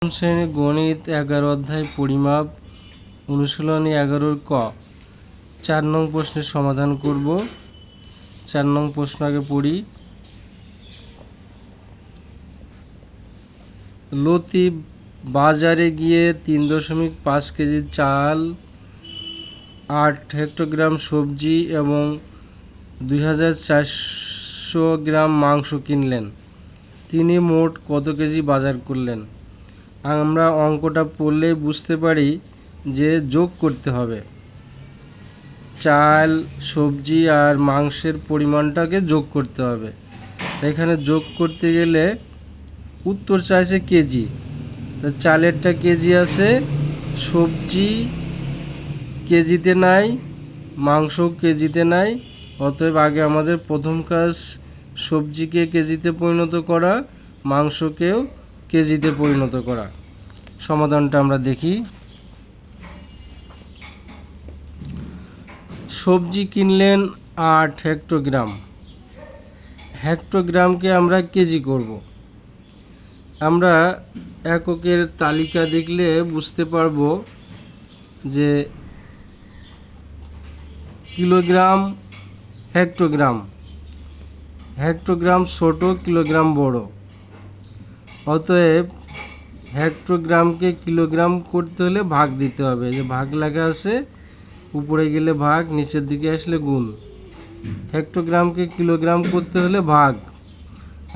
শ্রেণী গণিত 11 অধ্যায় পরিমাপ অনুশীলনী 11 ক 4 নং প্রশ্নের সমাধান করব। 4 নং প্রশ্ন আগে পড়ি। লতিফ বাজারে গিয়ে 3.5 কেজি চাল, 8 হেক্টোগ্রাম সবজি এবং 2400 গ্রাম মাংস কিনলেন। তিনি মোট কত কেজি বাজার করলেন? আমরা অঙ্কটা পড়লেই বুঝতে পারি যে যোগ করতে হবে। চাল, সবজি আর মাংসের পরিমাণটাকে যোগ করতে হবে। এখানে যোগ করতে গেলে উত্তর চাইছে কেজি, তা চালেরটা কেজি আছে, সবজি কেজিতে নাই, মাংস কেজিতে নাই। অতএব আগে আমাদের প্রথম কাজ সবজিকে কেজিতে পরিণত করা, মাংসকেও কেজিতে পরিণত করা। সমাধানটা আমরা দেখি। সবজি কিনলেন 8 হেক্টোগ্রাম। হেক্টোগ্রামকে আমরা কেজি করব। আমরা এককের তালিকা দেখলে বুঝতে পারবো যে কিলোগ্রাম, হেক্টোগ্রাম, হেক্টোগ্রাম ছোট, কিলোগ্রাম বড়। অতএব হেক্টোগ্রামকে কিলোগ্রাম করতে হলে ভাগ দিতে হবে। যে ভাগ লেখা আছে, উপরে গেলে ভাগ, নিচের দিকে আসলে গুণ। হেক্টোগ্রামকে কিলোগ্রাম করতে হলে ভাগ,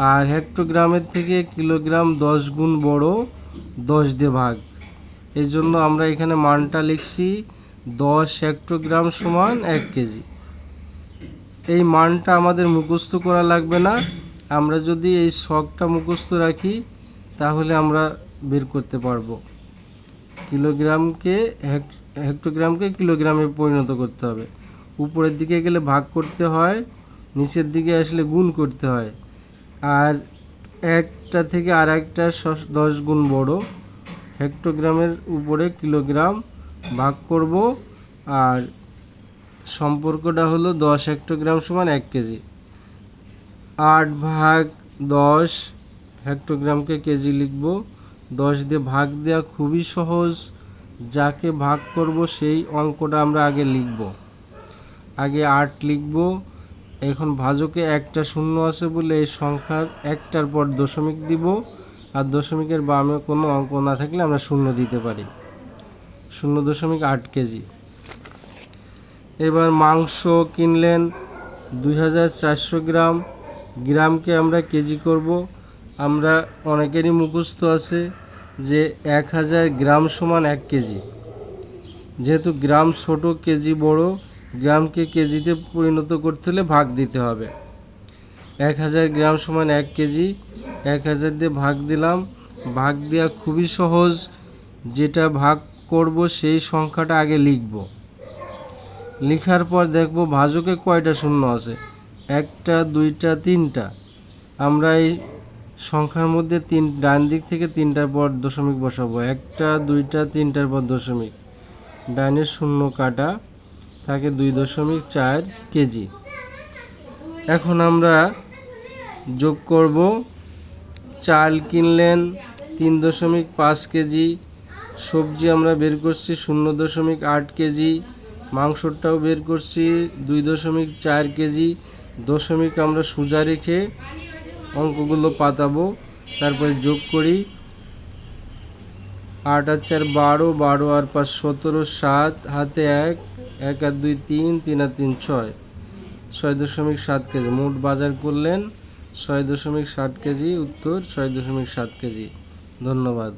আর হেক্টোগ্রামের থেকে কিলোগ্রাম 10 গুণ বড়, 10 দিয়ে ভাগ। এই জন্য আমরা এখানে মানটা লিখছি 10 হেক্টোগ্রাম সমান 1 কেজি। এই মানটা আমাদের মুখস্থ করা লাগবে না। আমরা যদি এই ছকটা মুখস্থ রাখি তাহলে আমরা বের করতে পারবো। হেক্টোগ্রামকে কিলোগ্রামে পরিণত করতে হবে। উপরের দিকে গেলে ভাগ করতে হয়, নিচের দিকে আসলে গুণ করতে হয়। আর একটা থেকে আর একটা 10 গুণ বড়। হেক্টোগ্রামের উপরে কিলোগ্রাম ভাগ করব, আর সম্পর্কটা হলো 10 হেক্টোগ্রাম সমান 1 কেজি। 8 ভাগ 10 হেক্টোগ্রামকে কেজি লিখব। 10 দিয়ে ভাগ দেওয়া খুবই সহজ। যাকে ভাগ করব সেই অঙ্কটা আমরা আগে লিখব। আগে 8 লিখব। এখন ভাজকে একটা শূন্য আছে বলে এই সংখ্যার একটার পর দশমিক দিব, আর দশমিকের বামে কোনো অঙ্ক না থাকলে আমরা শূন্য দিতে পারি। 0.8 কেজি। এবার মাংস কিনলেন 2400 গ্রাম। গ্রামকে আমরা কেজি করব। আমরা অনেকেরই মুখস্থ আছে যে 1000 গ্রাম সমান 1 কেজি। যেহেতু গ্রাম ছোট, কেজি বড়, গ্রামকে কেজিতে পরিণত করতে হলে ভাগ দিতে হবে। 1000 গ্রাম সমান 1 কেজি। 1000 দিয়ে ভাগ দিলাম। ভাগ দেওয়া খুবই সহজ। যেটা ভাগ করব সেই সংখ্যাটা আগে লিখব। লেখার পর দেখব ভাজকে কয়টা শূন্য আছে। 1টা, 2টা, 3টা। আমরা এই সংখ্যার মধ্যে ডান দিক থেকে 3টার পর দশমিক বসাবো। 1টা, 2টা, 3টার পর দশমিক। ডাইনের শূন্য কাটা, থাকে 2.4 কেজি। এখন আমরা যোগ করব। চাল কিনলেন 3.5 কেজি, সবজি আমরা বের করছি 0.8 কেজি, মাংসটাও বের করছি 2.4 কেজি। দশমিক আমরা সোজা রেখে অঙ্কগুলো পাতাবো, তারপরে যোগ করি। 8 আর 4 12, 12 আর 5 17, 7 হাতে 1, 1 আর 2 3, 3 আর 3 6, 6.7 কেজি। মোট বাজার করলেন 6.7 কেজি। উত্তর 6.7 কেজি। ধন্যবাদ।